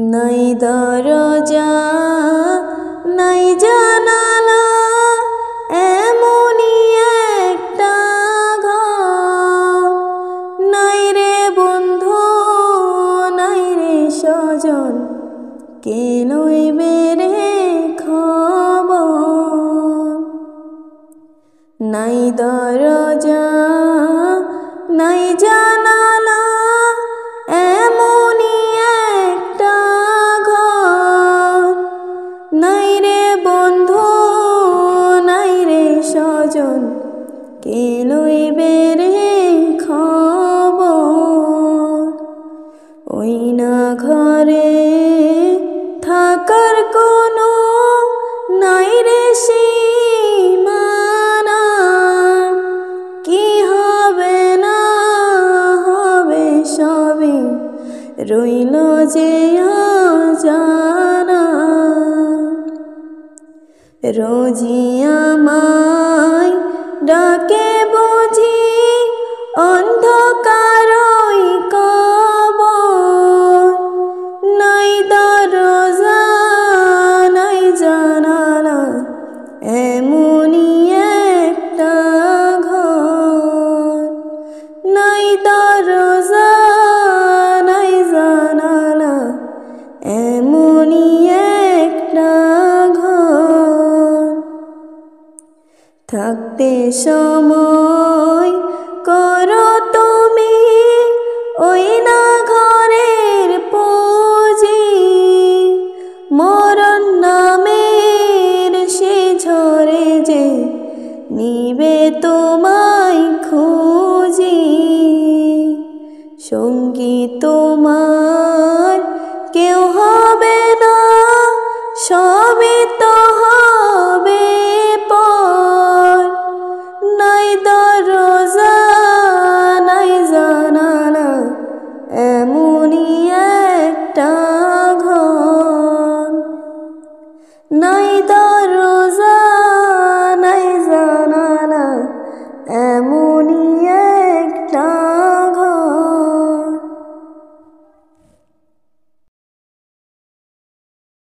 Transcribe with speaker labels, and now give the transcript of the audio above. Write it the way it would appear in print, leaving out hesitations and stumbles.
Speaker 1: নাই দরজা নাই জানালা, এমনই একটা ঘর। নাই রে বন্ধু নাই রে স্বজন, কে লইবে রে খবর। নাই দরজা নাই জানালা, এমনই একটা ঘর। নাই রে বন্ধু নাই রে স্বজন, কে লইবে রে খবর। ওই না ঘরে থাকার কোনো নাই রে সীমানা, কি হবে না হবে সবই রইল যে অজানা। রোজি আমায় ডাকে বুঝি অন্ধকারই কবর। নাই দরজা নাই জানালা, এমনই একটা ঘর। নাই দরজা নাই জানালা, এমনই একটা ঘর। থাকতে সময় করো তুমি ওই না ঘরের পুঁজি, মরণ নামের সে ঝরে যে নিবে তোমায় খুঁজি। সঙ্গী তোমার কেউ হবে না, সবই তো হবে পর। নাই দরজা নাই জানালা, এমনই একটা ঘর। নাই